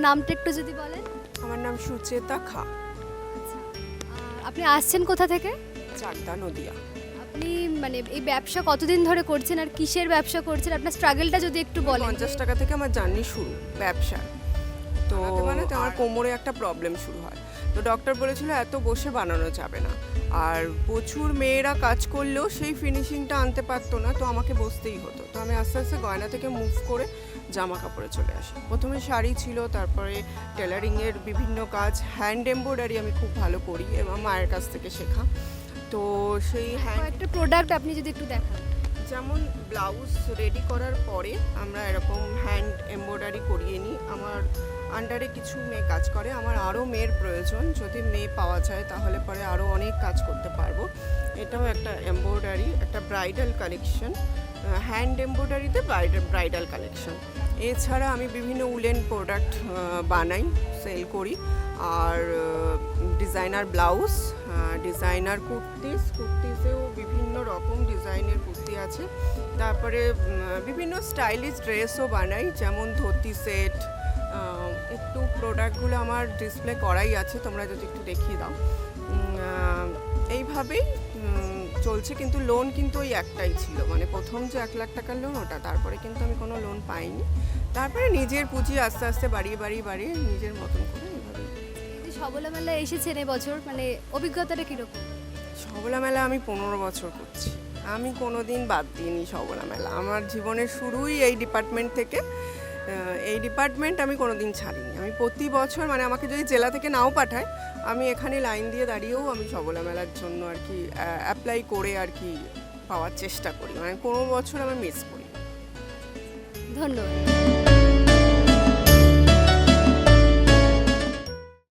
নামটা একটু যদি বলেন। আমার নাম সুচেতা খা, আপনি আসছেন কোথা থেকে? চাকদা, নদিয়া। আপনি মানে এই ব্যবসা কতদিন ধরে করছেন আর কিসের ব্যবসা করছেন, আপনার স্ট্রাগলটা যদি একটু বলেন। 50 টাকা থেকে আমার জার্নি শুরু ব্যবসা। তো বানাতে আমার কোমরে একটা প্রবলেম শুরু হয়, তো ডক্টর বলেছিল এত বসে বানানো যাবে না, আর প্রচুর মেয়েরা কাজ করলেও সেই ফিনিশিংটা আনতে পারতো না, তো আমাকে বসতেই হতো। তো আমি আস্তে আস্তে গয়না থেকে মুভ করে জামা কাপড়ে চলে আসি। প্রথমে শাড়ি ছিল, তারপরে টেলারিংয়ের বিভিন্ন কাজ, হ্যান্ড এমব্রয়ডারি আমি খুব ভালো করি এবং মায়ের কাছ থেকে শেখা। তো সেই একটা প্রোডাক্ট আপনি যদি একটু দেখান। যেমন ব্লাউজ রেডি করার পরে আমরা এরকম হ্যান্ড এমব্রয়ডারি করিয়ে নিই। আমার আন্ডারে কিছু মেয়ে কাজ করে, আমার আরও মেয়ের প্রয়োজন, যদি মেয়ে পাওয়া যায় তাহলে পরে আরও অনেক কাজ করতে পারবো। এটাও একটা এমব্রয়ডারি, একটা ব্রাইডাল কালেকশন, হ্যান্ড এমব্রয়ডারিতে ব্রাইডাল কালেকশন। এছাড়া আমি বিভিন্ন উলেন প্রোডাক্ট বানাই, সেল করি, আর ডিজাইনার ব্লাউজ, ডিজাইনার কুর্তিসেও বিভিন্ন রকম ডিজাইনের কুর্তি আছে। তারপরে বিভিন্ন স্টাইলিশ ড্রেসও বানাই, যেমন ধুতি সেট। একটু প্রোডাক্টগুলো আমার ডিসপ্লে করাই আছে, তোমরা যদি একটু দেখিয়ে দাও। এইভাবেই চলছে, কিন্তু লোন কিন্তু ওই একটাই ছিল, মানে প্রথম যে 1 লাখ টাকার লোন ওটা, তারপরে কিন্তু আমি কোনো লোন পাইনি। তারপরে নিজের পুঁজি আস্তে আস্তে বাড়িয়ে নিজের মতন করে এইভাবেই। এই যে সবলা মেলা এসেছেন এবছর, মানে অভিজ্ঞতাটা কীরকম? সবলা মেলা আমি 15 বছর করছি, আমি কোনো দিন বাদ দিইনি সবলা মেলা। আমার জীবনের শুরুই এই ডিপার্টমেন্ট থেকে, এই ডিপার্টমেন্ট আমি কোনো দিন ছাড়িনি। আমি প্রতি বছর, মানে আমাকে যদি জেলা থেকে নাও পাঠায়, আমি এখানে লাইন দিয়ে দাঁড়িয়েও আমি সবলা মেলার জন্য আর কি অ্যাপ্লাই করে আর কি পাওয়ার চেষ্টা করি, মানে কোনো বছর আমি মিস করি। ধন্যবাদ।